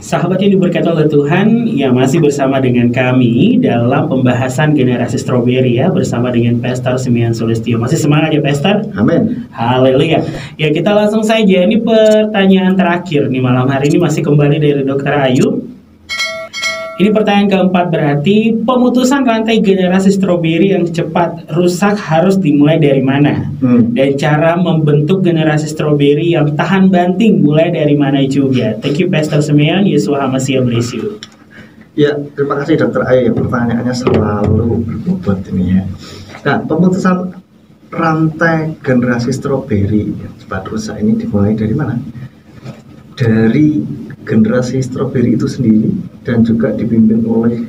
Sahabat yang diberkati oleh Tuhan, ya masih bersama dengan kami dalam pembahasan generasi stroberi ya, bersama dengan Pastor Simeon Sulistyo. Masih semangat ya Pastor? Amin. Haleluya. Ya kita langsung saja, ini pertanyaan terakhir nih malam hari ini masih kembali dari Dr. Ayu. Ini pertanyaan keempat, berarti pemutusan rantai generasi stroberi yang cepat rusak harus dimulai dari mana? Dan cara membentuk generasi stroberi yang tahan banting mulai dari mana juga? Thank you Pastor Simeon, Yesua HaMashiach bless you. Ya, terima kasih Dr. Ayu, pertanyaannya selalu berbobot ini ya. Nah, pemutusan rantai generasi stroberi yang cepat rusak ini dimulai dari mana? Dari generasi stroberi itu sendiri dan juga dipimpin oleh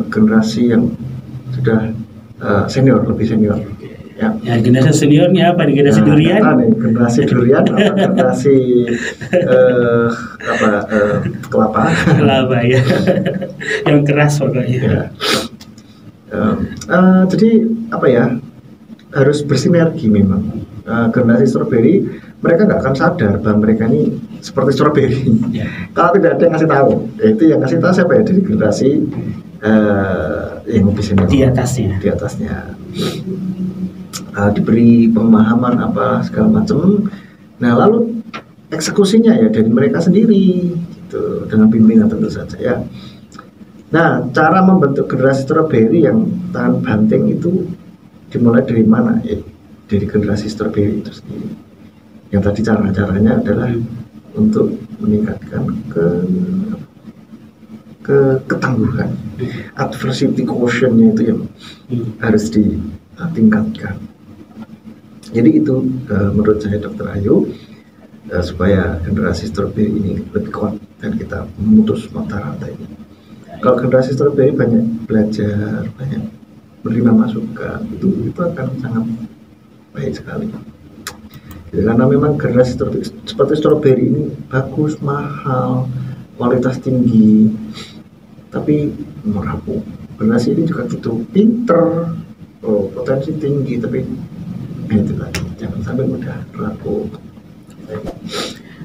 generasi yang sudah senior, lebih senior. Ya, generasi seniornya apa nih? Generasi durian? Generasi durian atau generasi kelapa? Kelapa ya, yang keras pokoknya. Ya. Jadi apa ya? Harus bersinergi memang. Generasi stroberi mereka nggak akan sadar bahwa mereka ini seperti stroberi. Yeah. Kalau tidak ada yang ngasih tahu, itu yang ngasih tahu siapa ya, dari generasi yang lebih senior. Di atasnya. Diberi pemahaman apa segala macam. Nah lalu eksekusinya ya dari mereka sendiri, gitu, dengan bimbingan tentu saja ya. Nah cara membentuk generasi stroberi yang tahan banting itu dimulai dari mana? Ya, dari generasi stroberi itu sendiri. Yang tadi caranya adalah untuk meningkatkan ketangguhan, adversity quotient-nya itu yang harus ditingkatkan. Jadi itu menurut saya Dr. Ayu, supaya generasi stroberi ini lebih kuat dan kita memutus mata rantai ini. Kalau generasi stroberi banyak belajar, banyak menerima masukan, itu akan sangat baik sekali. Ya, karena memang generasi seperti stroberi ini bagus, mahal, kualitas tinggi, tapi merapu. Generasi ini juga gitu, pinter, potensi tinggi, tapi itu lagi, jangan sampai mudah rapuh.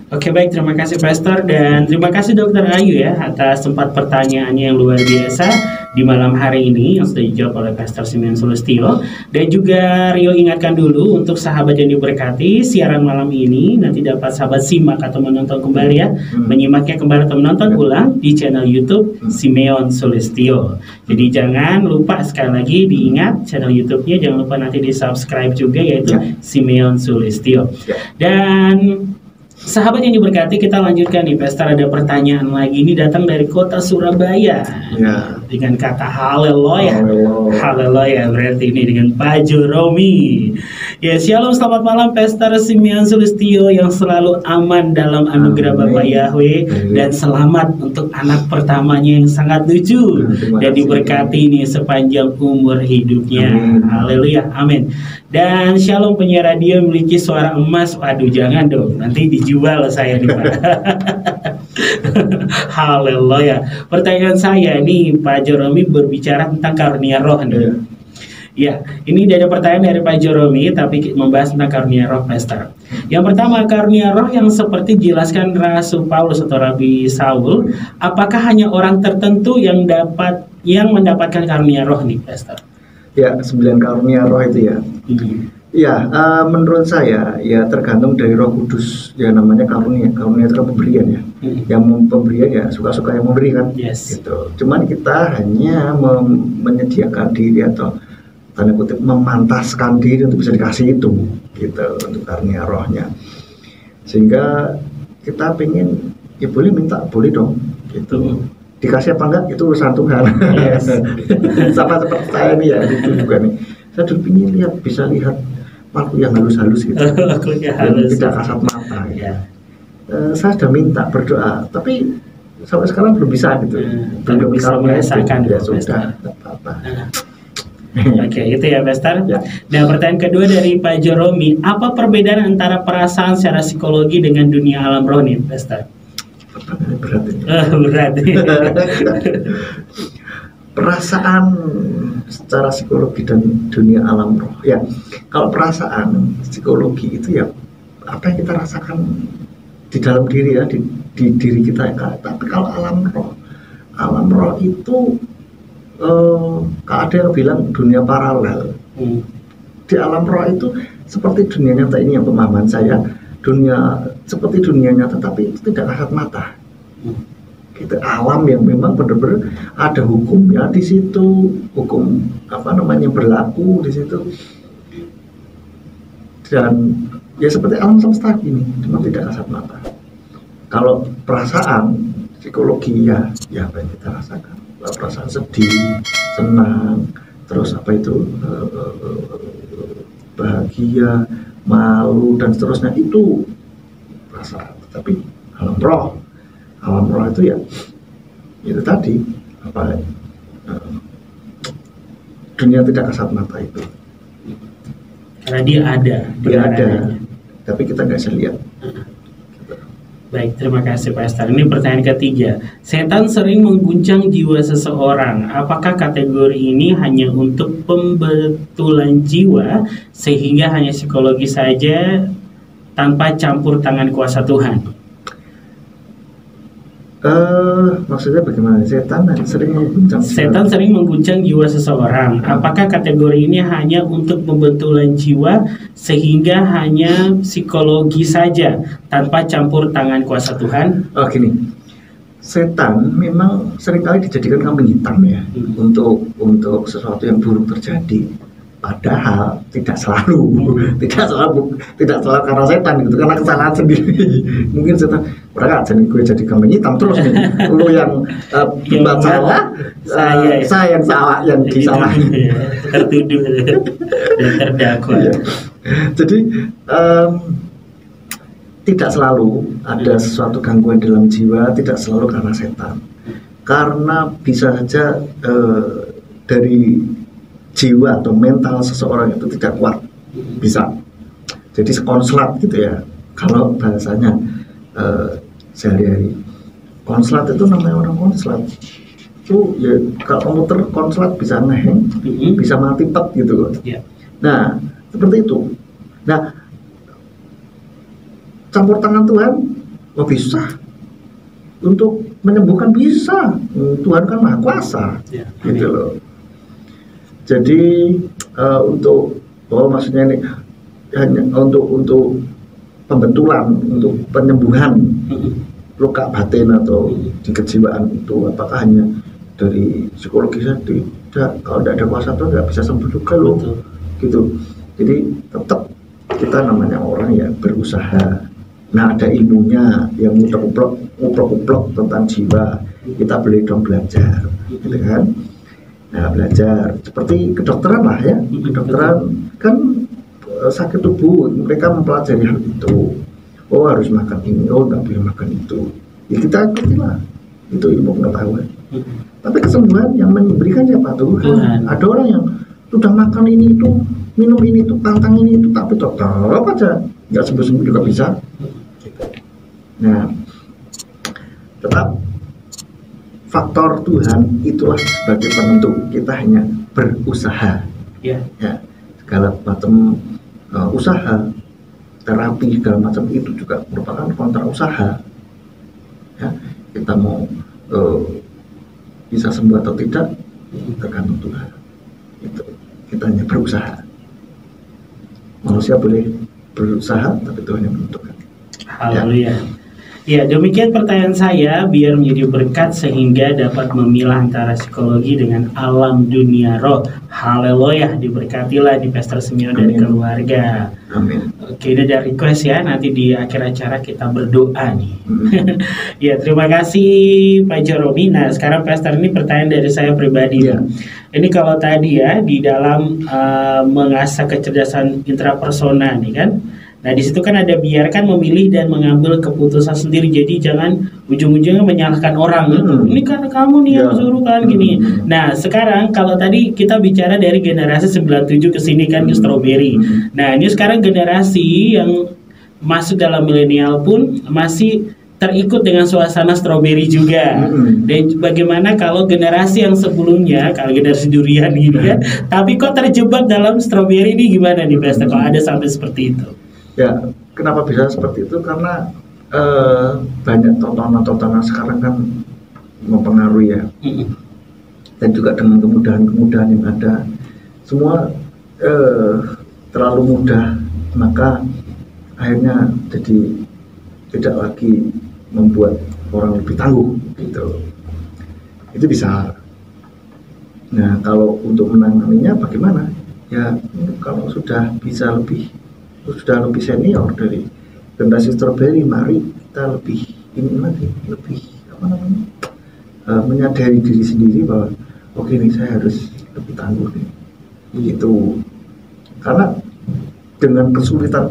Oke baik, terima kasih Pastor dan terima kasih Dr. Ayu ya atas tempat pertanyaannya yang luar biasa di malam hari ini yang sudah dijawab oleh Pastor Simeon Sulistyo. Dan juga Rio ingatkan dulu untuk sahabat yang diberkati, siaran malam ini nanti dapat sahabat simak atau menonton kembali ya, menyimaknya kembali atau menonton ulang di channel YouTube Simeon Sulistyo. Jadi jangan lupa sekali lagi diingat channel YouTube-nya, jangan lupa nanti di subscribe juga yaitu Simeon Sulistyo. Dan sahabat yang diberkati, kita lanjutkan nih Pastor, ada pertanyaan lagi, ini datang dari kota Surabaya dengan kata haleluya. Haleluya berarti ini dengan Pak Joromi. Ya, shalom, selamat malam Pastor Simeon Sulistyo yang selalu aman dalam anugerah Bapak Yahweh dan selamat untuk anak pertamanya yang sangat lucu dan diberkati ini sepanjang umur hidupnya. Haleluya, amin. Dan shalom, penyiar radio memiliki suara emas. Waduh, jangan dong, nanti dijual saya nih Pak. Haleluya. Pertanyaan saya nih Pak Joromi berbicara tentang karunia roh nih. Ya, ini ada pertanyaan dari Pak Joromi, tapi membahas tentang karunia roh Pastor. Yang pertama, karunia roh yang seperti dijelaskan Rasul Paulus atau Rabi Saul, apakah hanya orang tertentu yang mendapatkan karunia roh nih Pastor? Ya, 9 karunia roh itu ya. Ya, menurut saya ya tergantung dari Roh Kudus. Ya namanya karunia. Karunia itu kan pemberian ya. Yang pemberian ya suka-suka yang memberi kan. Gitu. Cuman kita hanya menyediakan diri atau tanda kutip memantaskan diri untuk bisa dikasih itu, gitu, untuk karunia rohnya. Sehingga kita pengen ya boleh minta, boleh dong, gitu. Dikasih apa enggak itu urusan Tuhan. Sama seperti saya nih ya, itu juga nih. Saya dulu ingin bisa lihat makhluk yang halus-halus gitu, yang tidak kasat mata. Gitu. Saya sudah minta berdoa, tapi sampai sekarang belum bisa gitu. Belum bisa merasakan ya sudah, apa-apa. Oke, itu ya Pastor. Dan pertanyaan kedua dari Pak Joromi, apa perbedaan antara perasaan secara psikologi dengan dunia alam roh nih Pastor? Berat ini. Berat. Perasaan secara psikologi dan dunia alam roh. Ya, kalau perasaan psikologi itu ya apa yang kita rasakan di dalam diri ya, di diri kita. Tapi kalau alam roh itu ada yang bilang dunia paralel. Di alam roh itu seperti dunia nyata ini, yang pemahaman saya, seperti dunia nyata tapi itu tidak kasat mata. Itu alam yang memang benar-benar ada hukumnya di situ, hukum berlaku di situ, dan ya seperti alam semesta ini, cuma tidak kasat mata. Kalau perasaan, psikologi ya apa yang kita rasakan, perasaan sedih, senang, terus bahagia, malu dan seterusnya, itu perasaan. Tapi alam roh itu ya itu tadi dunia tidak kasat mata itu, karena dia ada, tapi kita nggak bisa lihat. Baik, terima kasih Pak Ester. Ini pertanyaan ketiga. Setan sering mengguncang jiwa seseorang. Apakah kategori ini hanya untuk pembetulan jiwa sehingga hanya psikologi saja tanpa campur tangan kuasa Tuhan? Maksudnya bagaimana? Setan sering mengguncang jiwa seseorang. Apakah kategori ini hanya untuk pembetulan jiwa sehingga hanya psikologi saja tanpa campur tangan kuasa Tuhan? Oh gini, setan memang seringkali dijadikan kambing hitam ya, untuk sesuatu yang buruk terjadi. Padahal tidak selalu karena setan gitu, karena kesalahan sendiri. Mungkin setan mereka gue jadi kambing hitam terus nih, lu yang buat salah, saya yang salah, yang disalahin, tertuduh dan terdakwa. Jadi tidak selalu ada sesuatu gangguan dalam jiwa, tidak selalu karena setan, karena bisa saja dari jiwa atau mental seseorang itu tidak kuat, bisa jadi konslet gitu ya, kalau bahasanya sehari-hari. Konslet itu namanya orang konslet itu ya, kalau komputer konslet bisa ngeheng, bisa mati pet gitu loh. Nah seperti itu. Nah campur tangan Tuhan bisa untuk menyembuhkan, bisa. Tuhan kan maha kuasa gitu loh. Jadi maksudnya ini hanya untuk pembetulan, untuk penyembuhan luka batin atau di kejiwaan itu, apakah hanya dari psikologi saja? Tidak. Kalau tidak ada kuasa Tuhan nggak bisa sembuh juga loh. Gitu. Jadi tetap kita namanya orang ya berusaha. Nah ada ilmunya yang uplok tentang jiwa, kita boleh dong belajar, gitu kan? Nah belajar seperti kedokteran lah ya, kedokteran kan sakit tubuh, mereka mempelajari hal itu. Oh harus makan ini, oh nggak boleh makan itu. Ya kita ikuti lah, itu ilmu pengetahuan. Tapi kesembuhan yang memberikan siapa? Tuhan. Ada orang yang sudah makan ini itu, minum ini itu, pantang ini itu, tapi tetap aja nggak sembuh-sembuh juga bisa. Nah tetap faktor Tuhan itulah sebagai penentu, kita hanya berusaha. Ya, segala macam usaha, terapi segala macam itu juga merupakan kontra usaha. Ya, kita mau bisa sembuh atau tidak tergantung Tuhan. Itu kita hanya berusaha. Manusia boleh berusaha, tapi Tuhan yang menentukan. Haleluya. Ya, demikian pertanyaan saya, biar menjadi berkat sehingga dapat memilah antara psikologi dengan alam dunia roh. Haleluya, diberkatilah di Pastor Simeon dan keluarga. Amin. Oke, ini ada request ya, nanti di akhir acara kita berdoa nih. Ya, terima kasih Pak Jeromi. Nah, sekarang Pastor, ini pertanyaan dari saya pribadi. Ini kalau tadi ya, di dalam mengasah kecerdasan intrapersona nih kan, nah di situ kan ada biarkan memilih dan mengambil keputusan sendiri. Jadi jangan ujung-ujungnya menyalahkan orang gitu. Ini karena kamu nih yang suruh kan gini. Nah sekarang kalau tadi kita bicara dari generasi 97 ke sini kan ke strawberry. Nah ini sekarang generasi yang masuk dalam milenial pun masih terikut dengan suasana strawberry juga. Dan bagaimana kalau generasi yang sebelumnya, kalau generasi durian gitu kan, tapi kok terjebak dalam strawberry ini, gimana nih Pastor kalau ada sampai seperti itu? Ya, kenapa bisa seperti itu? Karena banyak tontonan-tontonan sekarang kan mempengaruhi ya, dan juga dengan kemudahan-kemudahan yang ada, semua terlalu mudah, maka akhirnya jadi tidak lagi membuat orang lebih tangguh gitu. Itu bisa. Nah, kalau untuk menanganinya bagaimana? Ya, kalau sudah lebih senior dari generasi strawberry, mari kita lebih menyadari diri sendiri bahwa oke nih, saya harus lebih tangguh nih. Begitu. Karena dengan kesulitan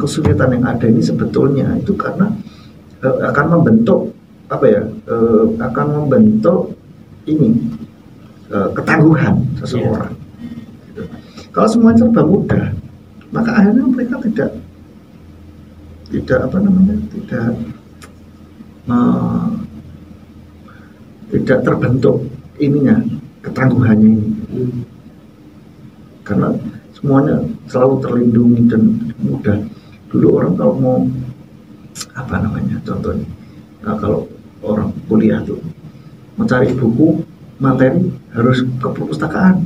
yang ada ini sebetulnya itu karena akan membentuk ketangguhan seseorang. Gitu. Kalau semuanya serba mudah, maka akhirnya mereka tidak terbentuk ketangguhannya ini. Karena semuanya selalu terlindungi dan mudah. Dulu orang kalau mau contohnya, kalau orang kuliah tuh mencari buku materi harus ke perpustakaan.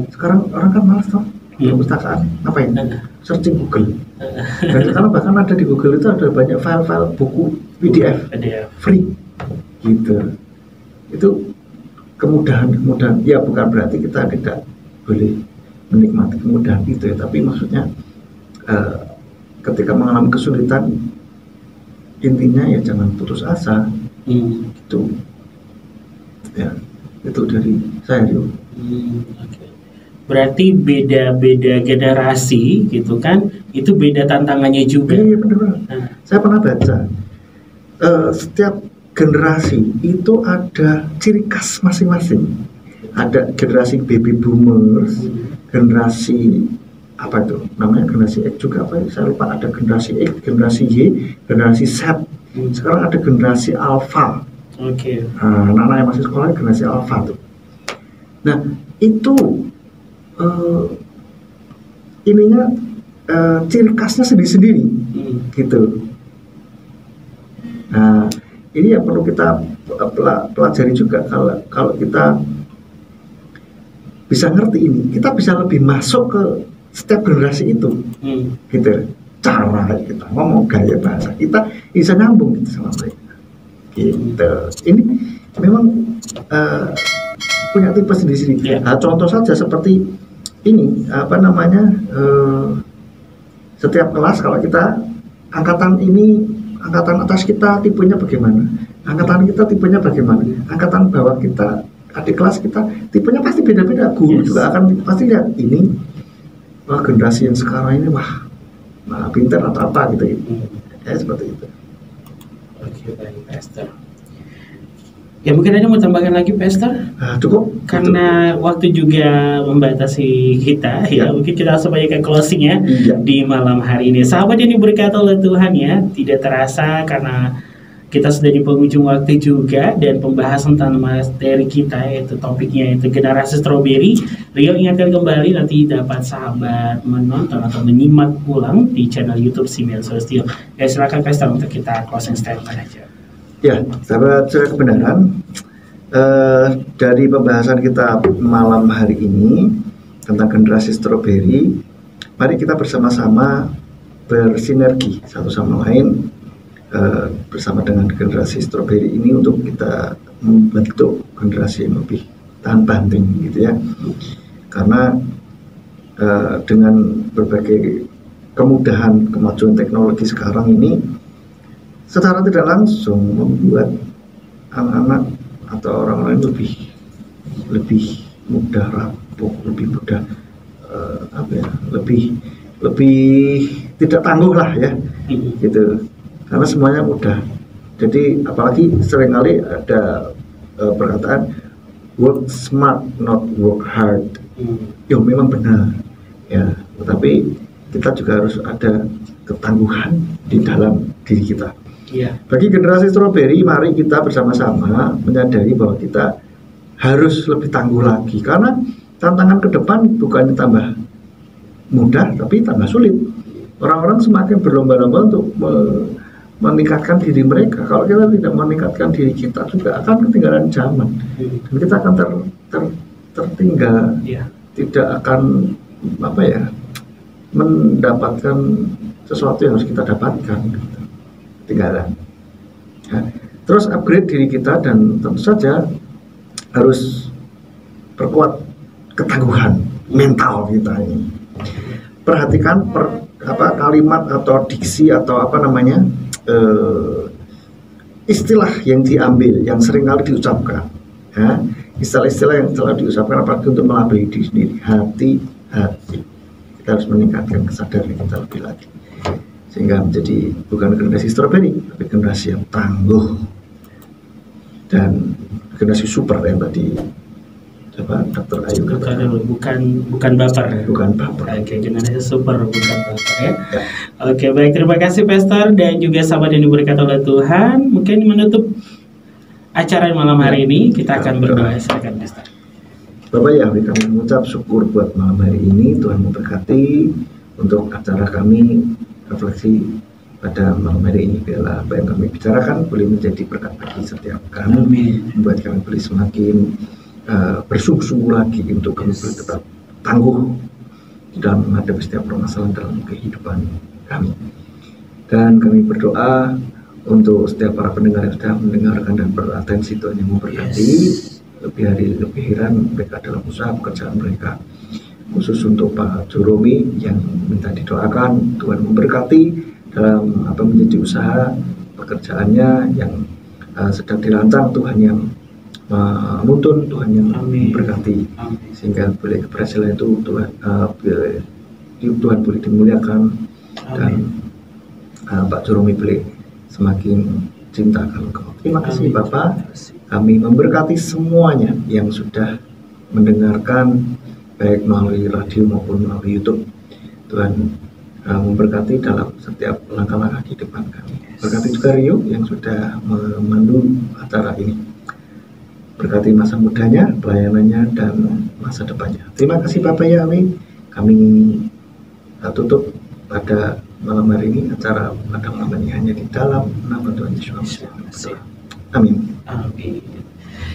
Sekarang orang kan malas tuh perpustakaan, ngapain? Searching Google. Dan sekarang bahkan ada di Google itu ada banyak file-file buku PDF free gitu. Itu kemudahan. Ya, bukan berarti kita tidak boleh menikmati kemudahan itu ya, tapi maksudnya ketika mengalami kesulitan, intinya ya jangan putus asa. Gitu ya, itu dari saya. Okay. Berarti beda-beda generasi gitu kan, itu beda tantangannya juga. Iya, benar. Saya pernah baca setiap generasi itu ada ciri khas masing-masing. Ada generasi baby boomers, generasi generasi X juga saya lupa, ada generasi X, generasi Y, generasi Z. Sekarang ada generasi Alpha. Oke. Anak-anak yang masih sekolah generasi Alpha tuh. Nah, itu ciri khasnya sendiri-sendiri gitu. Nah, ini yang perlu kita pelajari juga. Kalau kita bisa ngerti ini, kita bisa lebih masuk ke setiap generasi itu, gitu. Cara kita ngomong, gaya bahasa kita bisa nyambung gitu sama mereka, gitu. Ini memang punya tipe sendiri-sendiri. Nah, contoh saja seperti ini, setiap kelas, kalau kita angkatan atas kita tipenya bagaimana, angkatan kita tipenya bagaimana, angkatan bawah kita, adik kelas kita tipenya pasti beda-beda. Guru juga akan pasti lihat ini, generasi yang sekarang ini pintar atau apa gitu. Seperti itu. Oke, baik, Pastor. Ya, mungkin ada mau tambahkan lagi, Pastor? Cukup. Karena waktu juga membatasi kita, ya mungkin kita langsung ke closing ya di malam hari ini. Sahabat yang diberkati oleh Tuhan ya, tidak terasa karena kita sudah di penghujung waktu juga, dan pembahasan tentang materi kita yaitu topiknya itu generasi strawberry. Rio ingatkan kembali, nanti dapat sahabat menonton atau menyimak ulang di channel YouTube Simeon Sulistyo. Ya, silakan Pastor untuk kita closing statement aja. Ya, sahabat Suara Kebenaran, dari pembahasan kita malam hari ini tentang generasi strawberry, mari kita bersama-sama bersinergi satu sama lain bersama dengan generasi strawberry ini untuk kita membentuk generasi yang lebih tahan banting gitu ya. Karena dengan berbagai kemudahan kemajuan teknologi sekarang ini, secara tidak langsung membuat anak-anak atau orang lain lebih mudah rapuh, lebih mudah lebih tidak tangguh lah ya, gitu. Karena semuanya mudah. Jadi apalagi seringkali ada perkataan work smart not work hard. Ya memang benar ya, tetapi kita juga harus ada ketangguhan di dalam diri kita. Bagi generasi strawberry, mari kita bersama-sama menyadari bahwa kita harus lebih tangguh lagi, karena tantangan ke depan bukannya tambah mudah tapi tambah sulit. Orang-orang semakin berlomba-lomba untuk meningkatkan diri mereka. Kalau kita tidak meningkatkan diri kita juga akan ketinggalan zaman. Dan kita akan tertinggal, tidak akan mendapatkan sesuatu yang harus kita dapatkan. Ketinggalan. Ya. Terus upgrade diri kita dan tentu saja harus perkuat ketangguhan mental kita ini. Perhatikan kalimat atau diksi atau istilah yang diambil, yang seringkali diucapkan, ya. Istilah-istilah yang selalu diucapkan apalagi untuk melabeli diri sendiri. Hati-hati, kita harus meningkatkan kesadaran kita lebih lagi sehingga menjadi bukan generasi strawberry tapi generasi yang tangguh dan generasi super yang tadi Dr. Ayu katakan. Bukan baper. Oke, generasi super bukan baper ya. Oke, baik, terima kasih Pastor dan juga sahabat yang diberkati oleh Tuhan. Mungkin menutup acara malam hari ini kita akan berdoa. Silakan Pastor. Bapak Yahweh, kami mengucap syukur buat malam hari ini. Tuhan memberkati untuk acara kami refleksi pada malam hari ini. Biarlah apa yang kami bicarakan boleh menjadi berkat bagi setiap kami, membuat kami boleh semakin bersungguh-sungguh lagi untuk kami tetap tangguh dalam menghadapi setiap permasalahan dalam kehidupan kami. Dan kami berdoa untuk setiap para pendengar yang sudah mendengarkan dan beratensi. Tuhan yang memberkati lebih hari lebih heran mereka dalam usaha pekerjaan mereka, khusus untuk Pak Juromi yang minta didoakan. Tuhan memberkati dalam menjadi usaha pekerjaannya yang sedang dirancang. Tuhan yang menuntun, Tuhan yang memberkati sehingga boleh keberhasilan itu Tuhan boleh dimuliakan. Dan Pak Juromi boleh semakin cinta akan Engkau. Terima kasih Bapak, kami memberkati semuanya yang sudah mendengarkan baik melalui radio maupun melalui YouTube. Tuhan memberkati dalam setiap langkah-langkah di depan kami. Berkati juga Rio yang sudah memandu acara ini. Berkati masa mudanya, pelayanannya, dan masa depannya. Terima kasih Bapak Yahweh. Kami tutup pada malam hari ini acara pada malam ini hanya di dalam nama Tuhan Yesus. Amin. Amin.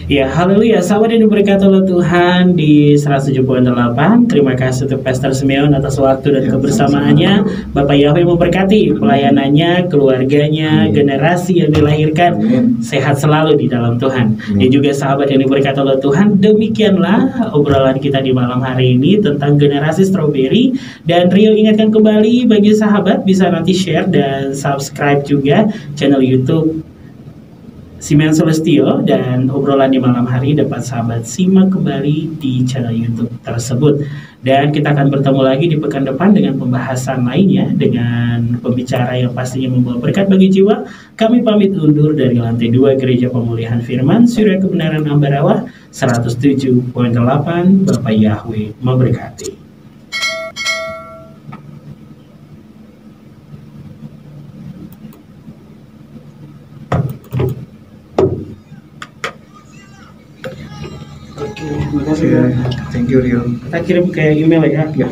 Ya, haleluya, sahabat yang diberkati oleh Tuhan di 107.8. Terima kasih untuk Pastor Simeon atas waktu dan kebersamaannya. Bapak Yahweh memberkati pelayanannya, keluarganya, generasi yang dilahirkan. Sehat selalu di dalam Tuhan. Dan juga sahabat yang diberkati oleh Tuhan, demikianlah obrolan kita di malam hari ini tentang generasi strawberry. Dan Rio ingatkan kembali bagi sahabat bisa nanti share dan subscribe juga channel YouTube Simeon Sulistyo, dan obrolan di malam hari dapat sahabat simak kembali di channel YouTube tersebut. Dan kita akan bertemu lagi di pekan depan dengan pembahasan lainnya dengan pembicara yang pastinya membawa berkat bagi jiwa. Kami pamit undur dari lantai 2 Gereja Pemulihan Firman Surya Kebenaran Ambarawa 107.8. Bapak Yahweh memberkati. Terima kasih. Thank you Rio. Kita kirim ke email ya.